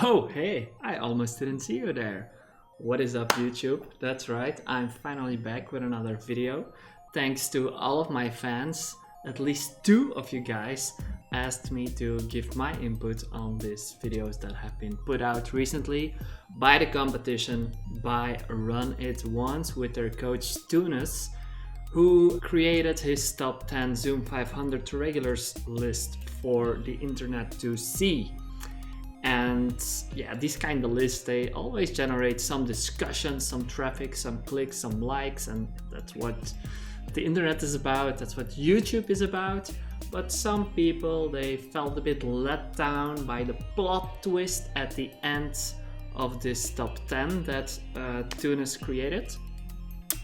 Oh, hey, I almost didn't see you there. What is up, YouTube? That's right, I'm finally back with another video. Thanks to all of my fans, at least 2 of you guys asked me to give my input on these videos that have been put out recently by the competition, by Run It Once with their coach Tunis, who created his top 10 Zoom 500 regulars list for the internet to see. And yeah, these kind of lists, they always generate some discussion, some traffic, some clicks, some likes, and that's what the internet is about, that's what YouTube is about. But some people, they felt a bit let down by the plot twist at the end of this top 10 that Tunis created.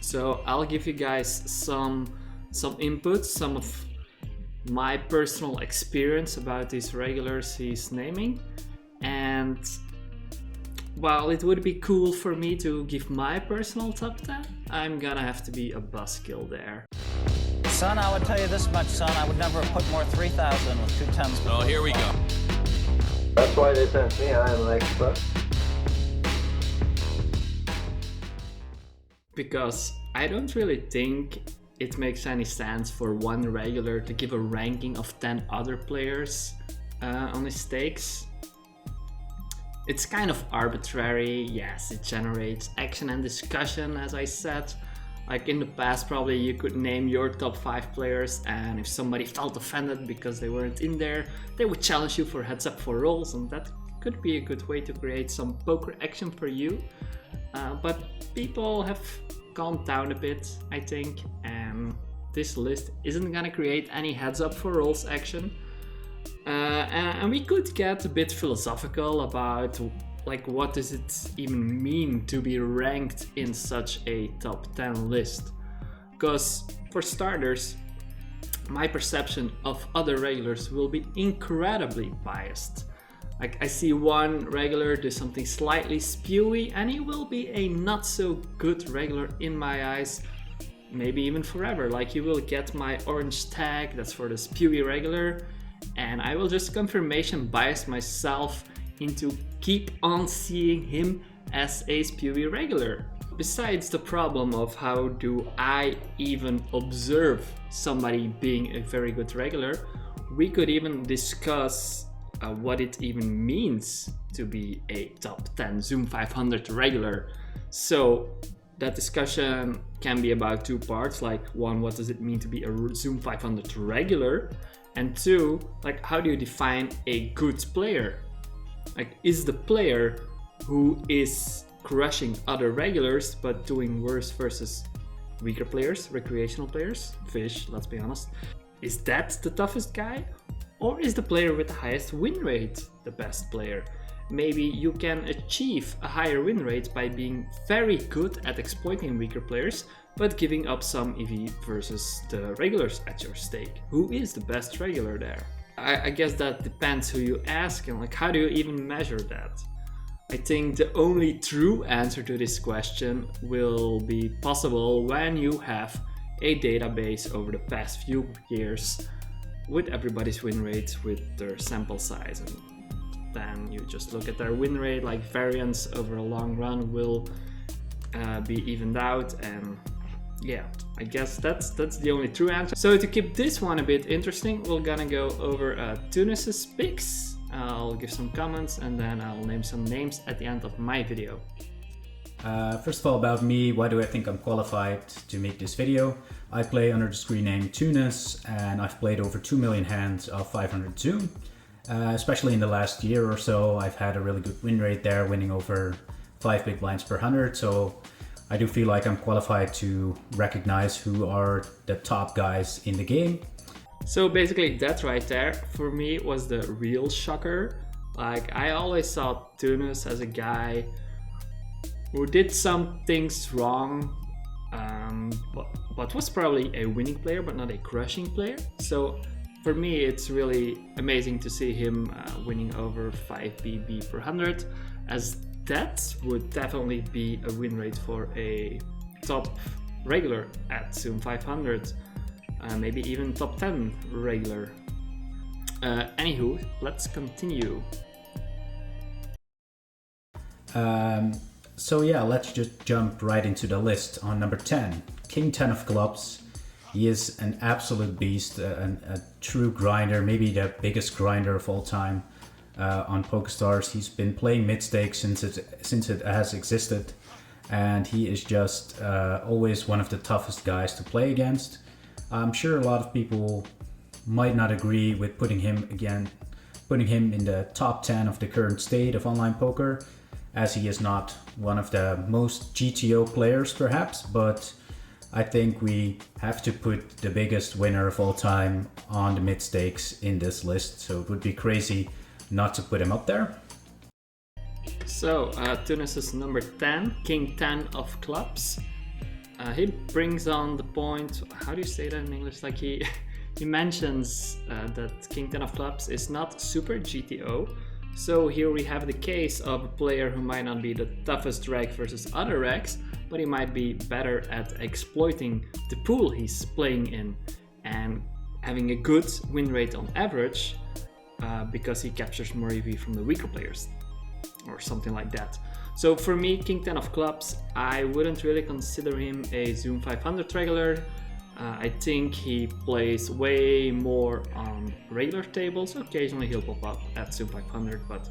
So I'll give you guys some input, some of my personal experience about these regulars he's naming. And while it would be cool for me to give my personal top 10, I'm gonna have to be a buzzkill there. Son, I would tell you this much, son. I would never have put more 3,000 with 2 tens before. Oh, here we go. That's why they sent me. I am an expert. Because I don't really think it makes any sense for one regular to give a ranking of 10 other players on his stakes. It's kind of arbitrary. Yes, it generates action and discussion, as I said. Like in the past, probably you could name your top 5 players, and if somebody felt offended because they weren't in there, they would challenge you for heads up for rolls, and that could be a good way to create some poker action for you. But people have calmed down a bit, I think, and this list isn't gonna create any heads up for rolls action. And we could get a bit philosophical about like what does it even mean to be ranked in such a top 10 list. Because for starters, my perception of other regulars will be incredibly biased. Like I see one regular do something slightly spewy and he will be a not so good regular in my eyes, maybe even forever. Like you will get my orange tag, that's for the spewy regular, and I will just confirmation bias myself into keep on seeing him as a spewy regular. Besides the problem of how do I even observe somebody being a very good regular, we could even discuss what it even means to be a top 10 Zoom 500 regular. So that discussion can be about 2 parts, like 1, what does it mean to be a Zoom 500 regular? And 2, like how do you define a good player? Like is the player who is crushing other regulars but doing worse versus weaker players, recreational players, fish, let's be honest. Is that the toughest guy? Or is the player with the highest win rate the best player? Maybe you can achieve a higher win rate by being very good at exploiting weaker players, but giving up some EV versus the regulars at your stake. Who is the best regular there? I guess that depends who you ask, and like how do you even measure that? I think the only true answer to this question will be possible when you have a database over the past few years with everybody's win rates, with their sample size, and then you just look at their win rate, like variance over a long run will be evened out. And yeah, I guess that's the only true answer. So to keep this one a bit interesting, we're gonna go over Tunis's picks. I'll give some comments and then I'll name some names at the end of my video. First of all, about me, why do I think I'm qualified to make this video? I play under the screen name Tunis, and I've played over 2 million hands of 500 Zoom. Especially in the last year or so, I've had a really good win rate there, winning over 5 big blinds per 100. So I do feel like I'm qualified to recognize who are the top guys in the game. So basically that right there for me was the real shocker. Like I always saw Tunis as a guy who did some things wrong, but was probably a winning player but not a crushing player. So for me it's really amazing to see him winning over 5 BB per 100, as that would definitely be a win rate for a top regular at Zoom 500, maybe even top 10 regular. Anywho, let's continue. So yeah, let's just jump right into the list. On number 10, King 10 of clubs. He is an absolute beast, a true grinder, maybe the biggest grinder of all time on Pokerstars. He's been playing mid-stakes since it has existed, and he is just always one of the toughest guys to play against. I'm sure a lot of people might not agree with putting him in the top 10 of the current state of online poker, as he is not one of the most GTO players perhaps, but I think we have to put the biggest winner of all time on the mid stakes in this list, so it would be crazy not to put him up there. So Tunis is number 10, King 10 of clubs. He brings on the point, how do you say that in English? Like he mentions that King 10 of clubs is not super GTO. So here we have the case of a player who might not be the toughest reg versus other regs, but he might be better at exploiting the pool he's playing in and having a good win rate on average because he captures more EV from the weaker players or something like that. So for me, King 10 of clubs, I wouldn't really consider him a Zoom 500 regular. I think he plays way more on regular tables. Occasionally he'll pop up at Zoom 500, but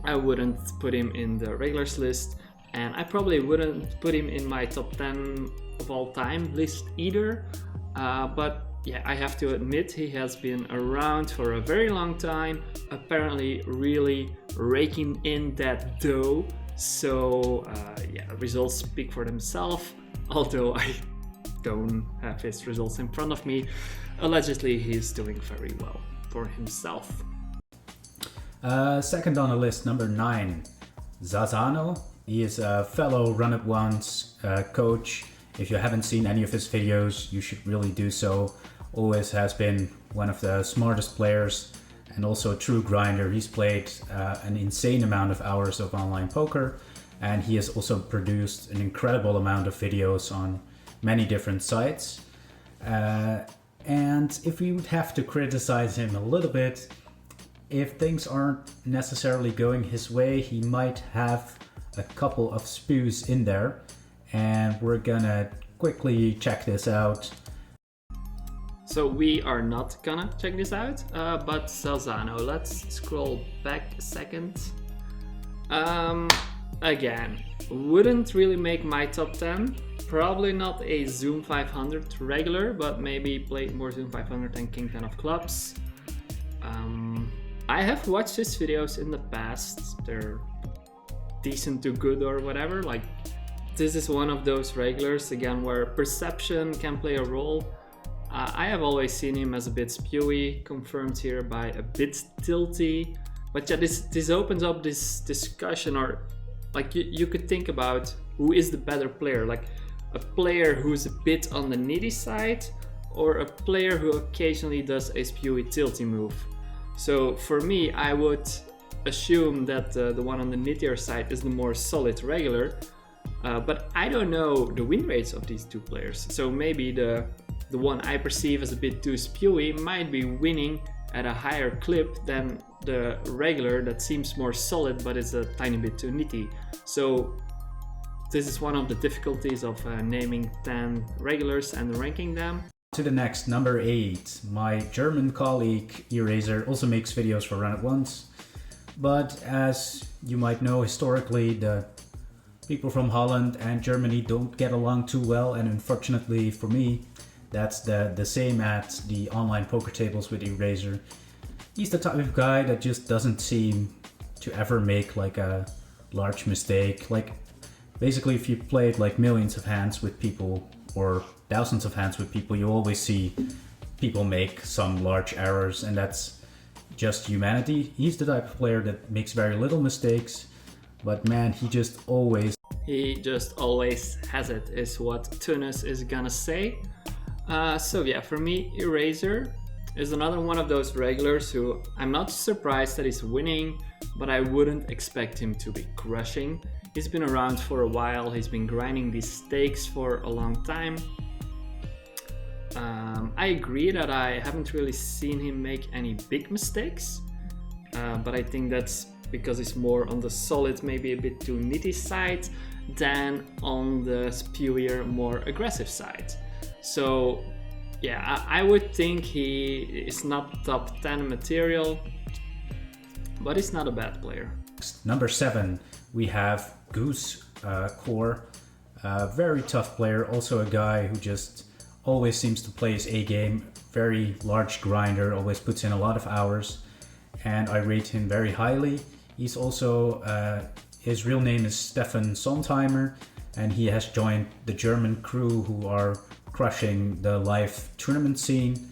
I wouldn't put him in the regulars list, and I probably wouldn't put him in my top 10 of all time list either. But yeah, I have to admit he has been around for a very long time, apparently really raking in that dough. So yeah, results speak for themselves, although I don't have his results in front of me. Allegedly, he's doing very well for himself. Second on the list, number 9, Zaza. He is a fellow Run It Once coach. If you haven't seen any of his videos, you should really do so. Always has been one of the smartest players and also a true grinder. He's played an insane amount of hours of online poker, and he has also produced an incredible amount of videos on many different sites. And if we would have to criticize him a little bit, if things aren't necessarily going his way, he might have a couple of spews in there, and we're gonna quickly check this out. So we are not gonna check this out, but Zaza, let's scroll back a second. Again, wouldn't really make my top 10. Probably not a Zoom 500 regular, but maybe played more Zoom 500 than King 10 of clubs. I have watched his videos in the past. They're decent to good or whatever. Like, this is one of those regulars, again, where perception can play a role. I have always seen him as a bit spewy, confirmed here by a bit tilty. But yeah, this opens up this discussion, or like you could think about who is the better player, like a player who's a bit on the nitty side or a player who occasionally does a spewy tilty move. So for me, I would assume that the one on the nittier side is the more solid regular, but I don't know the win rates of these two players. So maybe the one I perceive as a bit too spewy might be winning at a higher clip than the regular that seems more solid but is a tiny bit too nitty. So this is one of the difficulties of naming 10 regulars and ranking them. To the next, number 8. My German colleague Eraser also makes videos for Run It Once, but as you might know, historically the people from Holland and Germany don't get along too well, and unfortunately for me, that's the same at the online poker tables with Eraser. He's the type of guy that just doesn't seem to ever make like a large mistake. Like, basically, if you played like millions of hands with people or thousands of hands with people, you always see people make some large errors, and that's just humanity. He's the type of player that makes very little mistakes, but man, he just always has it, is what Tunis is gonna say. So yeah, for me, Eraser is another one of those regulars who I'm not surprised that he's winning, but I wouldn't expect him to be crushing. He's been around for a while, he's been grinding these stakes for a long time. I agree that I haven't really seen him make any big mistakes, but I think that's because he's more on the solid, maybe a bit too nitty side than on the spewier, more aggressive side. So yeah, I would think he is not top 10 material, but he's not a bad player. Number 7, we have Goosecore. Very tough player, also a guy who just always seems to play his A game. Very large grinder, always puts in a lot of hours, and I rate him very highly. He's also, his real name is Stefan Sondheimer, and he has joined the German crew who are crushing the live tournament scene.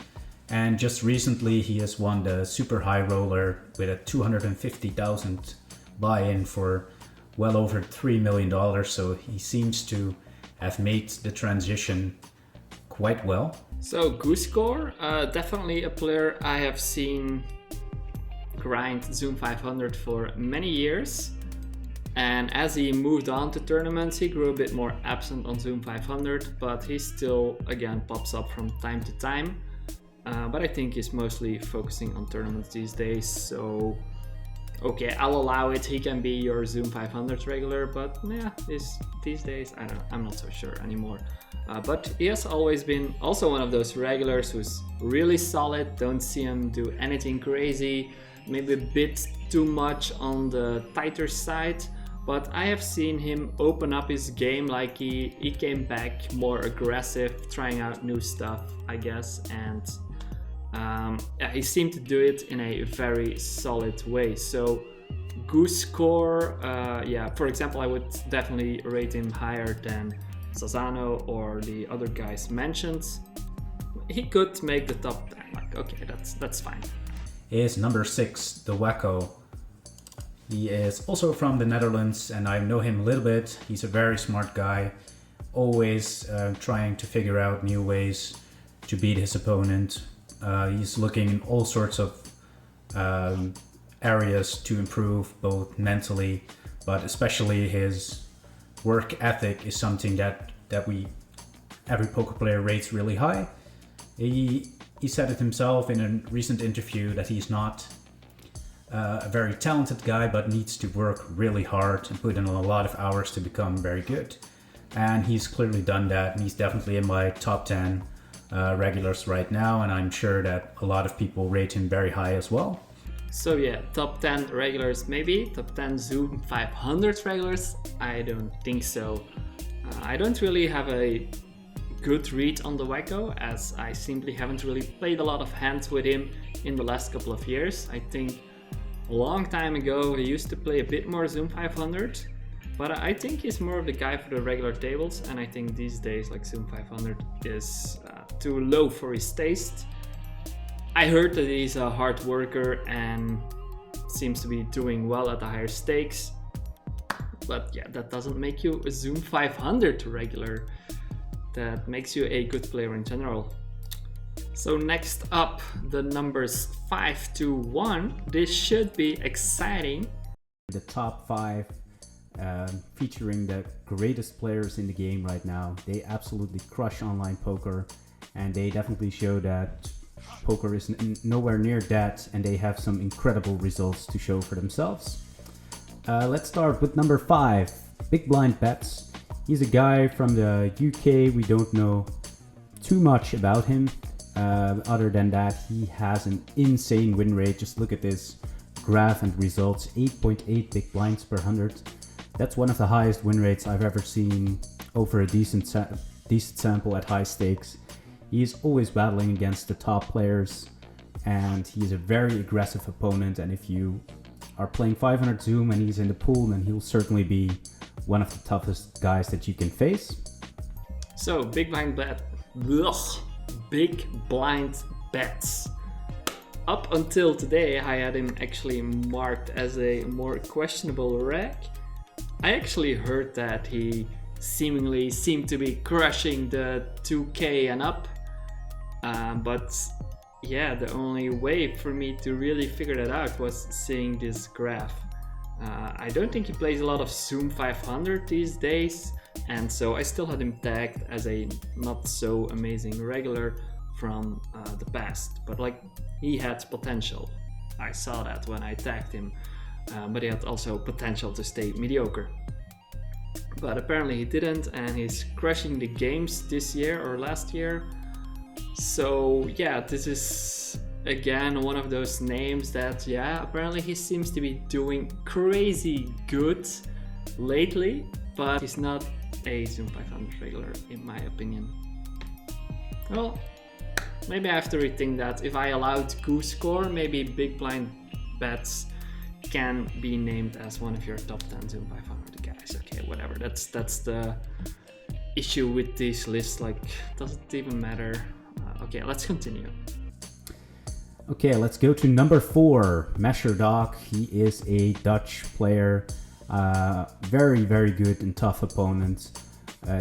And just recently he has won the Super High Roller with a 250,000 buy-in for well over $3 million. So he seems to have made the transition quite well. So Goosecore, definitely a player I have seen grind Zoom 500 for many years. And as he moved on to tournaments, he grew a bit more absent on Zoom 500, but he still, again, pops up from time to time. But I think he's mostly focusing on tournaments these days, so okay, I'll allow it. He can be your Zoom 500 regular, but yeah, these days, I don't know, I'm not so sure anymore. But he has always been also one of those regulars who's really solid, don't see him do anything crazy, maybe a bit too much on the tighter side. But I have seen him open up his game, like he came back more aggressive, trying out new stuff, I guess, and yeah, he seemed to do it in a very solid way. So Goosecore, yeah, for example, I would definitely rate him higher than Zaza or the other guys mentioned. He could make the top 10, like, okay, that's fine. Is number 6, the Wacko. He is also from the Netherlands, and I know him a little bit. He's a very smart guy, always trying to figure out new ways to beat his opponent. He's looking in all sorts of areas to improve, both mentally, but especially his work ethic is something that every poker player rates really high. He said it himself in a recent interview that he's not a very talented guy, but needs to work really hard and put in a lot of hours to become very good. And he's clearly done that, and he's definitely in my top 10 regulars right now, and I'm sure that a lot of people rate him very high as well. So yeah, top 10 regulars maybe, top 10 Zoom 500 regulars, I don't think so. I don't really have a good read on the Wacko, as I simply haven't really played a lot of hands with him in the last couple of years. I think a long time ago he used to play a bit more Zoom 500, but I think he's more of the guy for the regular tables, and I think these days like Zoom 500 is too low for his taste. I heard that he's a hard worker and seems to be doing well at the higher stakes, but yeah, that doesn't make you a Zoom 500 regular. That makes you a good player in general. So next up, the numbers 5 to 1. This should be exciting. The top 5 featuring the greatest players in the game right now. They absolutely crush online poker, and they definitely show that poker is nowhere near that, and they have some incredible results to show for themselves. Let's start with number 5, Big Blind Bets. He's a guy from the UK. We don't know too much about him. Other than that, he has an insane win rate. Just look at this graph and results, 8.8 big blinds per 100. That's one of the highest win rates I've ever seen over a decent sample at high stakes. He's always battling against the top players, and he's a very aggressive opponent, and if you are playing 500 Zoom and he's in the pool, then he'll certainly be one of the toughest guys that you can face. So big blind bets. Up until today, I had him actually marked as a more questionable reg. I actually heard that he seemingly seemed to be crushing the 2K and up, but yeah, the only way for me to really figure that out was seeing this graph. I don't think he plays a lot of Zoom 500 these days, and so I still had him tagged as a not so amazing regular from the past, but like he had potential. I saw that when I tagged him. but he had also potential to stay mediocre. But apparently he didn't, and he's crushing the games this year or last year. So yeah, this is again one of those names that, yeah, apparently he seems to be doing crazy good lately, but he's not a Zoom 500 regular in my opinion. Well, maybe I have to rethink that. If I allowed Goosecore, maybe big blind bets can be named as one of your top 10 Zoom 500 guys. Okay, whatever. That's the issue with these lists. Like, does it even matter? Okay, let's continue. Okay, let's go to number 4, Mastercard. He is a Dutch player, very, very good and tough opponent.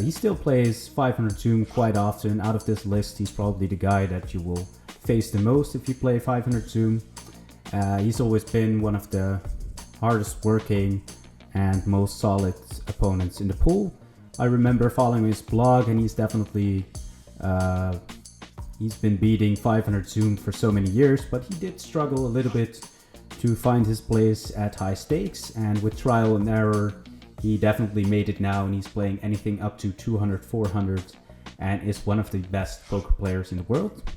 He still plays 500 Zoom quite often. Out of this list, he's probably the guy that you will face the most if you play 500 Zoom. He's always been one of the hardest working and most solid opponents in the pool. I remember following his blog, and he's definitely he's been beating 500 Zoom for so many years, but he did struggle a little bit to find his place at high stakes, and with trial and error he definitely made it now, and he's playing anything up to 200, 400 and is one of the best poker players in the world.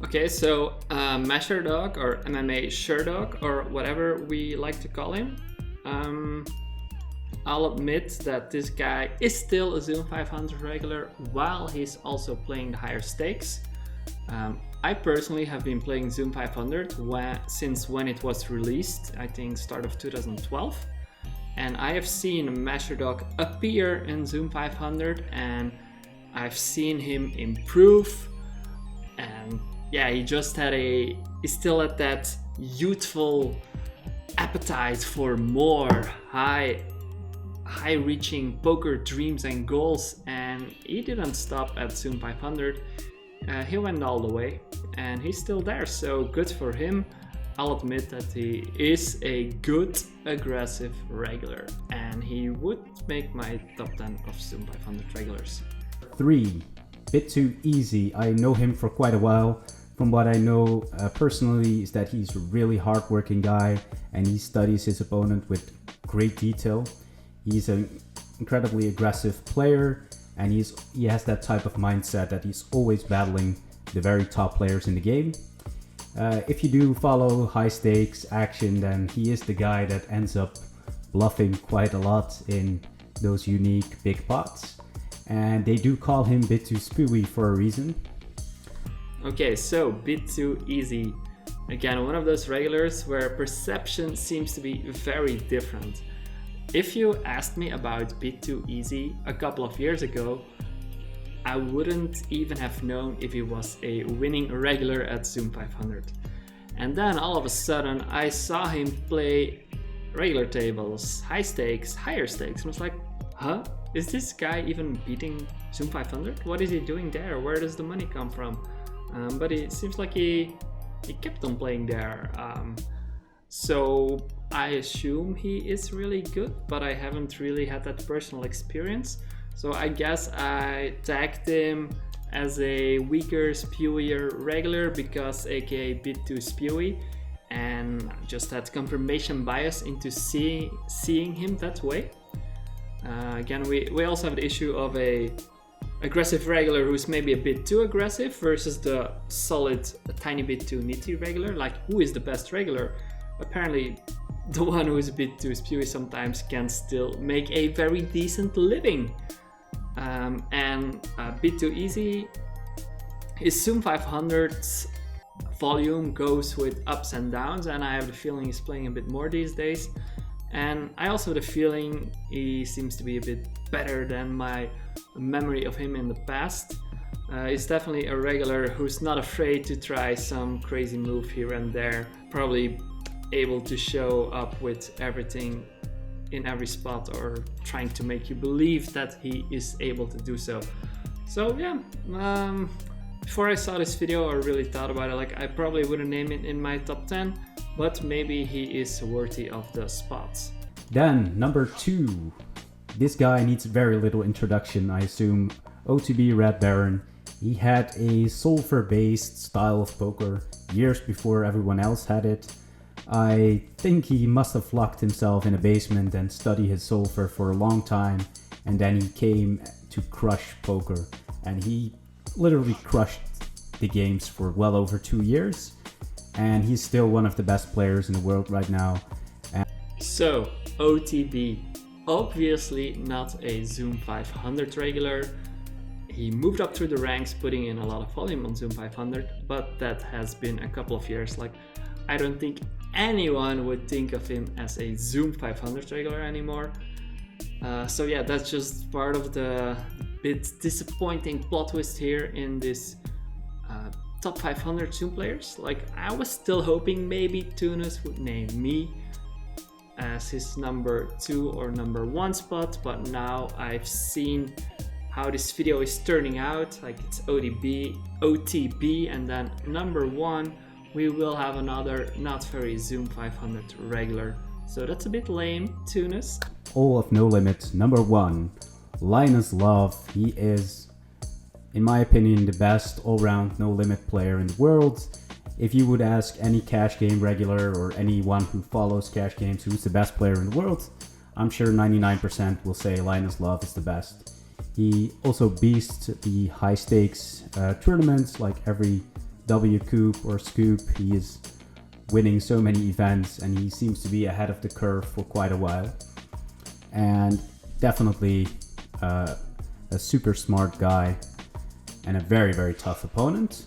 Okay, so Masherdog or MMA Sherdog or whatever we like to call him. I'll admit that this guy is still a Zoom 500 regular while he's also playing the higher stakes. I personally have been playing Zoom 500 since when it was released, I think start of 2012. And I have seen Masherdog appear in Zoom 500 and I've seen him improve. And yeah, he just he's still at that youthful appetite for more high-reaching poker dreams and goals, and he didn't stop at Zoom 500. He went all the way, and he's still there, so good for him. I'll admit that he is a good, aggressive regular, and he would make my top 10 of Zoom 500 regulars. 3, Bit Too Easy. I know him for quite a while. From what I know personally is that he's a really hardworking guy, and he studies his opponent with great detail. He's an incredibly aggressive player, and he has that type of mindset that he's always battling the very top players in the game. If you do follow high stakes action, then he is the guy that ends up bluffing quite a lot in those unique big pots. And they do call him Bit Too Spewy for a reason. Okay, so Bit Too Easy. Again, one of those regulars where perception seems to be very different. If you asked me about Bit Too Easy a couple of years ago, I wouldn't even have known if he was a winning regular at Zoom 500. And then all of a sudden I saw him play regular tables, high stakes, higher stakes, and I was like, huh? Is this guy even beating Zoom 500? What is he doing there? Where does the money come from? But it seems like he kept on playing there. So I assume he is really good, but I haven't really had that personal experience. So I guess I tagged him as a weaker, spewier regular because aka Bit Too Spewy, and just had confirmation bias into seeing him that way. Again, we also have the issue of a aggressive regular who's maybe a bit too aggressive versus the solid, a tiny bit too nitty regular. Like, who is the best regular? Apparently, the one who is a bit too spewy sometimes can still make a very decent living. And Bit Too Easy, his Zoom 500's volume goes with ups and downs, and I have the feeling he's playing a bit more these days. And I also have the feeling he seems to be a bit better than my memory of him in the past. He's definitely a regular who's not afraid to try some crazy move here and there, probably able to show up with everything in every spot or trying to make you believe that he is able to do so. So yeah, before I saw this video I really thought about it, like I probably wouldn't name it in my top 10, but maybe he is worthy of the spots. Then number 2, this guy needs very little introduction, I assume. OTP Red Baron. He had a solver based style of poker years before everyone else had it. I think he must have locked himself in a basement and studied his solver for a long time, and then he came to crush poker, and he literally crushed the games for well over 2 years, and he's still one of the best players in the world right now. So, OTP, obviously not a Zoom 500 regular. He moved up through the ranks, putting in a lot of volume on Zoom 500, but that has been a couple of years. Like, I don't think anyone would think of him as a Zoom 500 regular anymore. So yeah, that's just part of the bit disappointing plot twist here in this top 500 Zoom players. Like, I was still hoping maybe Tunis would name me as his number 2 or number 1 spot, but now I've seen how this video is turning out. Like, it's OTP, and then number 1 we will have another not very Zoom 500 regular. So that's a bit lame, Tunis. All of No Limit, number 1, Linus Love. He is, in my opinion, the best all-round No Limit player in the world. If you would ask any cash game regular or anyone who follows cash games who's the best player in the world, I'm sure 99% will say Linus Love is the best. He also beasts the high stakes tournaments, like every W Coup or Scoop. He is winning so many events, and he seems to be ahead of the curve for quite a while. And definitely a super smart guy and a very, very tough opponent.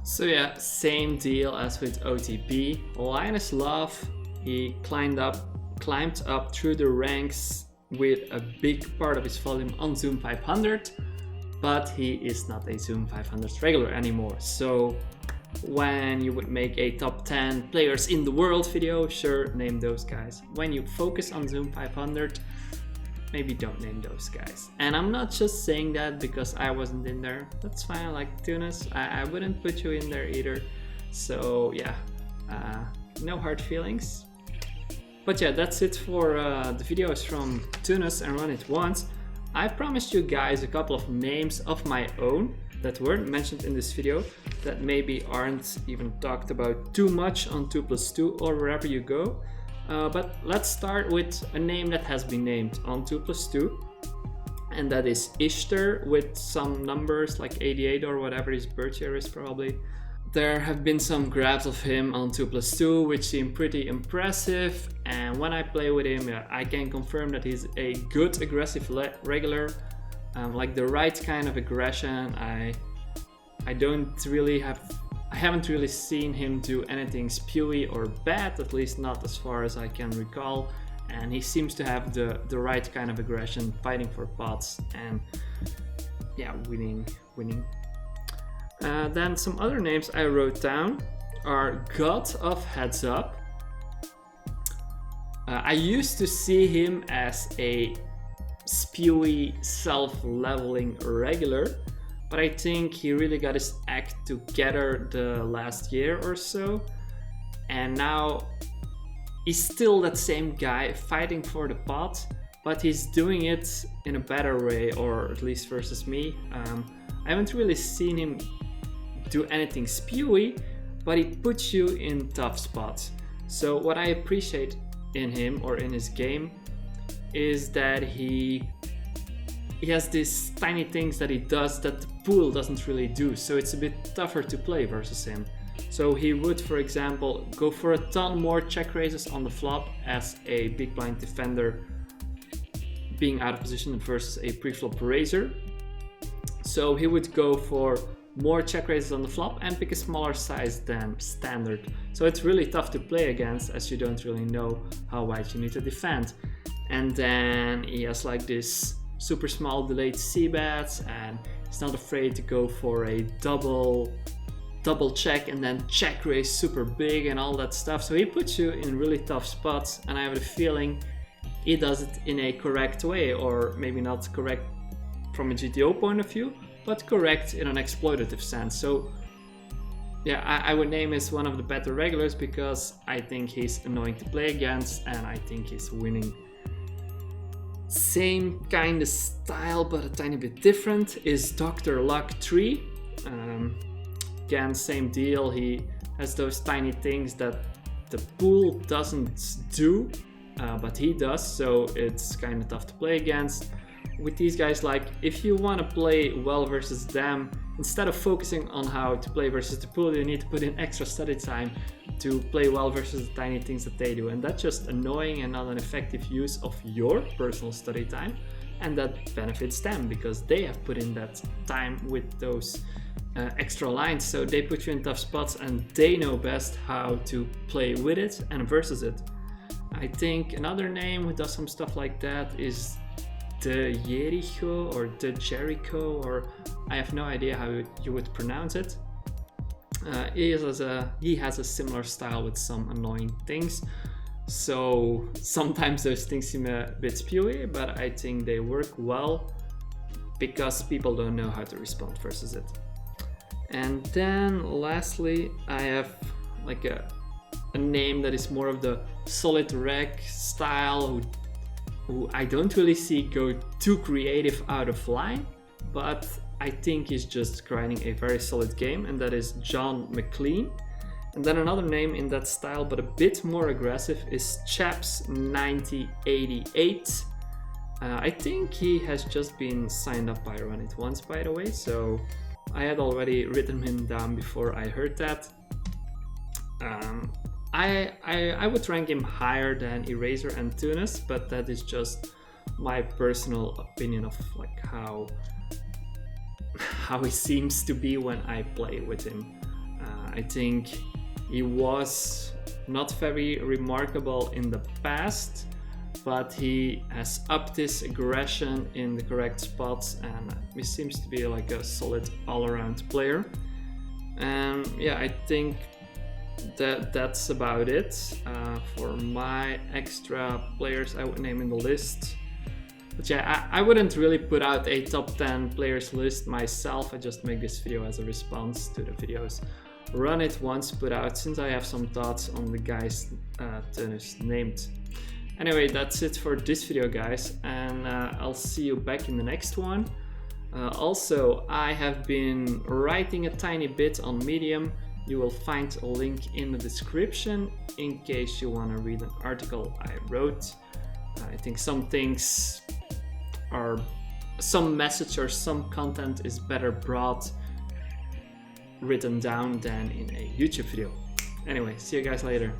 So yeah, same deal as with OTP. Linus Love, he climbed up through the ranks with a big part of his volume on Zoom 500, but he is not a Zoom 500 regular anymore. So when you would make a top 10 players in the world video, sure, name those guys. When you focus on Zoom 500, maybe don't name those guys. And I'm not just saying that because I wasn't in there. That's fine. Like Tunis, I wouldn't put you in there either. So yeah, no hard feelings. But yeah, that's it for the videos from Tunis and Run It Once. I promised you guys a couple of names of my own that weren't mentioned in this video, that maybe aren't even talked about too much on 2+2 or wherever you go. But let's start with a name that has been named on 2+2, and that is Ishtar, with some numbers like 88 or whatever his birth year is probably. There have been some grabs of him on 2+2 which seem pretty impressive, and when I play with him, I can confirm that he's a good aggressive regular, like the right kind of aggression. I haven't really seen him do anything spewy or bad, at least not as far as I can recall, and he seems to have the right kind of aggression, fighting for pots and yeah, winning. Then some other names I wrote down are God of Heads Up. I used to see him as a spewy, self-leveling regular, but I think he really got his act together the last year or so, and now he's still that same guy fighting for the pot, but he's doing it in a better way, or at least versus me. I haven't really seen him do anything spewy, but he puts you in tough spots. So what I appreciate in him, or in his game, is that he has these tiny things that he does that the pool doesn't really do, so it's a bit tougher to play versus him. So he would, for example, go for a ton more check raises on the flop as a big blind defender, being out of position versus a pre-flop raiser. So he would go for more check raises on the flop and pick a smaller size than standard. So it's really tough to play against, as you don't really know how wide you need to defend. And then he has like this super small delayed c-bets, and he's not afraid to go for a double check and then check raise super big and all that stuff. So he puts you in really tough spots, and I have a feeling he does it in a correct way, or maybe not correct from a GTO point of view, but correct in an exploitative sense. So yeah, I would name him one of the better regulars because I think he's annoying to play against, and I think he's winning. Same kind of style, but a tiny bit different, is Dr. Luck 3. Again, same deal. He has those tiny things that the pool doesn't do, but he does, so it's kind of tough to play against. With these guys, like, if you want to play well versus them, instead of focusing on how to play versus the pool, you need to put in extra study time to play well versus the tiny things that they do. And that's just annoying and not an effective use of your personal study time. And that benefits them because they have put in that time with those extra lines. So they put you in tough spots and they know best how to play with it and versus it. I think another name who does some stuff like that is the Jericho or the Jericho, or I have no idea how you would pronounce it. He has a similar style with some annoying things. So sometimes those things seem a bit spewy, but I think they work well because people don't know how to respond versus it. And then lastly, I have like a name that is more of the solid reg style, who I don't really see go too creative out of line, but I think he's just grinding a very solid game, and that is John McLean. And then another name in that style, but a bit more aggressive, is Chaps9088. I think he has just been signed up by Run It Once, by the way, so I had already written him down before I heard that. I would rank him higher than Eraser and Tunis, but that is just my personal opinion of like how he seems to be when I play with him. I think he was not very remarkable in the past, but he has upped his aggression in the correct spots, and he seems to be like a solid all-around player. And yeah, I think that's about it for my extra players I would name in the list. But yeah, I wouldn't really put out a top 10 players list myself. I just make this video as a response to the videos Run It Once put out, since I have some thoughts on the guys Tunis named. Anyway, that's it for this video, guys, and I'll see you back in the next one. Also, I have been writing a tiny bit on Medium. You will find a link in the description in case you want to read an article I wrote. I think some things are, some message or some content is better brought written down than in a YouTube video. Anyway, see you guys later.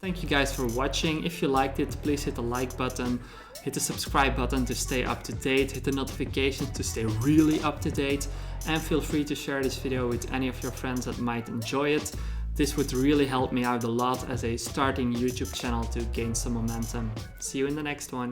Thank you guys for watching. If you liked it, please hit the like button, hit the subscribe button to stay up to date, hit the notifications to stay really up to date, and feel free to share this video with any of your friends that might enjoy it. This would really help me out a lot as a starting YouTube channel to gain some momentum. See you in the next one.